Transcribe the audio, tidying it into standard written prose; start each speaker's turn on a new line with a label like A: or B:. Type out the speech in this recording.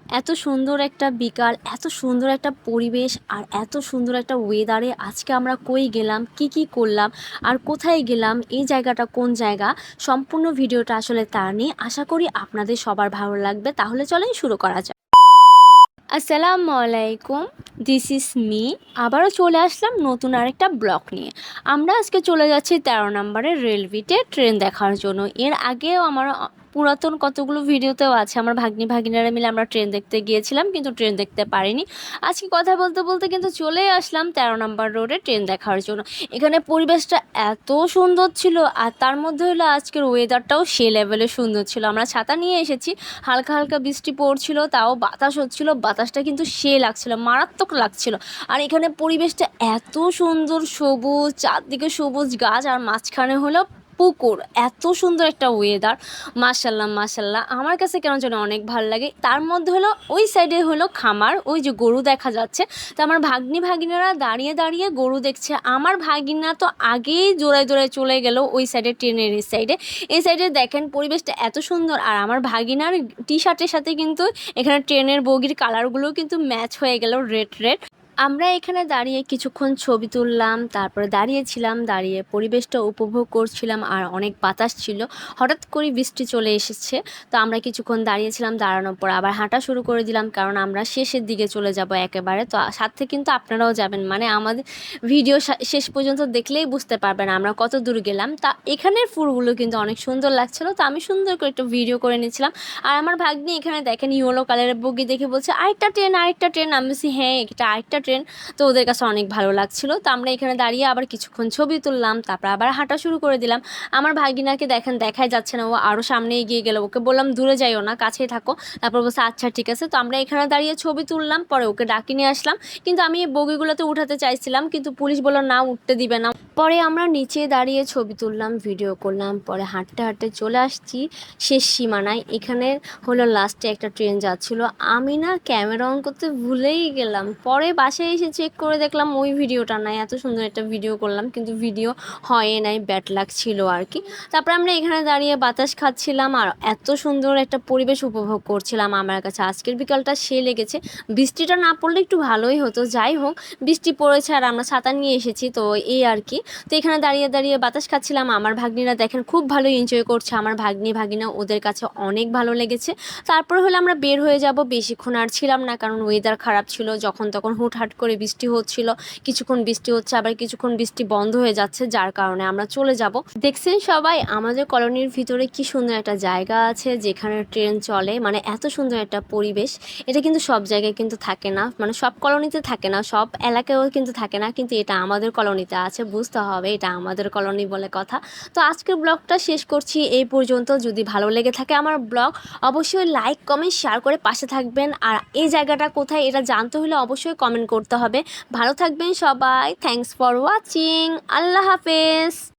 A: এত সুন্দর একটা বিকাল, এত সুন্দর একটা পরিবেশ আর এত সুন্দর একটা ওয়েদারে আজকে আমরা কই গেলাম, কি করলাম আর কোথায় গেলাম, এই জায়গাটা কোন জায়গা, সম্পূর্ণ ভিডিওটা আসলে তার নিয়ে। আশা করি আপনাদের সবার ভালো লাগবে। তাহলে চলেন শুরু করা যাক। আসসালামু আলাইকুম, দিস ইজ মি। আবারও চলে আসলাম নতুন আরেকটা ব্লগ নিয়ে। আমরা আজকে চলে যাচ্ছি 13 নম্বরের রেলওয়েতে ট্রেন দেখার জন্য। এর আগেও আমার পুরাতন কতগুলো ভিডিওতেও আছে, আমার ভাগ্নিরা মিলে আমরা ট্রেন দেখতে গিয়েছিলাম, কিন্তু ট্রেন দেখতে পারিনি। আজকে কথা বলতে বলতে কিন্তু চলে আসলাম 13 নম্বর রোডে ট্রেন দেখার জন্য। এখানে পরিবেশটা এত সুন্দর ছিল, আর তার মধ্যে হলো আজকের ওয়েদারটাও সে লেভেলে সুন্দর ছিল। আমরা ছাতা নিয়ে এসেছি, হালকা হালকা বৃষ্টি পড়ছিল, তাও বাতাস হচ্ছিল, বাতাসটা কিন্তু সে লাগছিল, মারাত্মক লাগছিল। আর এখানে পরিবেশটা এত সুন্দর, সবুজ, চারদিকে সবুজ গাছ, আর মাঝখানে হলো পুকুর। এত সুন্দর একটা ওয়েদার, মাশাল্লাহ মাশাল্লাহ, আমার কাছে কেন যেন অনেক ভালো লাগে। তার মধ্যে হলো ওই সাইডে হলো খামার, ওই যে গরু দেখা যাচ্ছে। তো আমার ভাগ্নিরা দাঁড়িয়ে দাঁড়িয়ে গরু দেখছে। আমার ভাগিনা তো আগেই জোড়ায় জোড়ায় চলে গেল ওই সাইডে, ট্রেনের এই সাইডে দেখেন পরিবেশটা এত সুন্দর। আর আমার ভাগিনার টি শার্টের সাথে কিন্তু এখানে ট্রেনের বগির কালারগুলোও কিন্তু ম্যাচ হয়ে গেল, রেড রেড। আমরা এখানে দাঁড়িয়ে কিছুক্ষণ ছবি তুললাম, তারপরে দাঁড়িয়েছিলাম, দাঁড়িয়ে পরিবেশটা উপভোগ করছিলাম, আর অনেক বাতাস ছিল। হঠাৎ করে বৃষ্টি চলে এসেছে, তো আমরা কিছুক্ষণ দাঁড়িয়েছিলাম, দাঁড়ানোর পর আবার হাঁটা শুরু করে দিলাম, কারণ আমরা শেষের দিকে চলে যাব একেবারে। তো সাথে কিন্তু আপনারাও যাবেন, মানে আমাদের ভিডিও শেষ পর্যন্ত দেখলেই বুঝতে পারবেন আমরা কত দূর গেলাম। তা এখানের ফুলগুলো কিন্তু অনেক সুন্দর লাগছিল, তো আমি সুন্দর করে একটা ভিডিও করে নিয়েছিলাম। আর আমার ভাগ্নি এখানে দেখেন ইয়েলো কালারের বগি দেখে বলছে আরেকটা ট্রেন, আরেকটা ট্রেন। আমি বলছি হ্যাঁ, এটা আরেকটা ট্রেন। তো ওদের কাছে অনেক ভালো লাগছিল। তো আমরা এখানে দাঁড়িয়ে আবার কিছুক্ষণ ছবি তুললাম, তারপর আবার হাঁটা শুরু করে দিলাম। আমার ভাগিনাকে দেখেন দেখাই যাচ্ছে না, ও আরও সামনে এগিয়ে গেল। ওকে বললাম দূরে যাইও না, কাছেই থাকো। তারপর বলছে আচ্ছা ঠিক আছে। তো আমরা এখানে দাঁড়িয়ে ছবি তুললাম, পরে ওকে ডাকি নিয়ে আসলাম। কিন্তু আমি এই বগিগুলোতে উঠাতে চাইছিলাম, কিন্তু পুলিশ বলল না, উঠতে দিবে না। পরে আমরা নিচে দাঁড়িয়ে ছবি তুললাম, ভিডিও করলাম, পরে হাঁটতে হাঁটতে চলে আসছি শেষ সীমানায়। এখানে হলো লাস্টে একটা ট্রেন যাচ্ছিল। আমি না ক্যামেরা অন করতে ভুলেই গেলাম, পরে বাসায় এসে চেক করে দেখলাম ওই ভিডিওটা নাই। এত সুন্দর একটা ভিডিও করলাম, কিন্তু ভিডিও হয় নাই, ব্যাড লাক ছিল আর কি। তারপরে আমরা এখানে দাঁড়িয়ে বাতাস খাচ্ছিলাম, আর এত সুন্দর একটা পরিবেশ উপভোগ করছিলাম। আমার কাছে আজকের বিকালটা সে লেগেছে। বৃষ্টিটা না পড়লে একটু ভালোই হতো, যাই হোক বৃষ্টি পড়েছে আর আমরা ছাতা নিয়ে এসেছি, তো এই আর কি। তো এখানে দাঁড়িয়ে দাঁড়িয়ে বাতাস খাচ্ছিলাম। আমার ভাগ্নিরা দেখেন খুব ভালো এনজয় করছে, আমার ভাগিনা ওদের কাছে অনেক ভালো লেগেছে। তারপরে হলে আমরা বের হয়ে যাব, বেশিক্ষণ আর ছিলাম না, কারণ ওয়েদার খারাপ ছিল। যখন তখন হুটহাট করে বৃষ্টি হচ্ছিল, কিছুক্ষণ বৃষ্টি হচ্ছে, আবার কিছুক্ষণ বৃষ্টি বন্ধ হয়ে যাচ্ছে, যার কারণে আমরা চলে যাব। দেখছেন সবাই আমাদের কলোনির ভিতরে কি সুন্দর একটা জায়গা আছে যেখানে ট্রেন চলে, মানে এত সুন্দর একটা পরিবেশ। এটা কিন্তু সব জায়গায় কিন্তু থাকে না, মানে সব কলোনিতে থাকে না, সব এলাকায়ও কিন্তু থাকে না, কিন্তু এটা আমাদের কলোনিতে আছে, বুঝতে হবে এটা আমাদের কলোনি বলে কথা। তো আজকের ব্লগটা শেষ করছি এই পর্যন্ত। যদি ভালো লেগে থাকে আমার ব্লগ, অবশ্যই লাইক কমেন্ট শেয়ার করে পাশে থাকবেন। আর এই জায়গাটা কোথায় এটা জানতে হলে অবশ্যই কমেন্ট করতে হবে। ভালো থাকবেন সবাই, থ্যাঙ্কস ফর ওয়াচিং, আল্লাহ হাফেজ।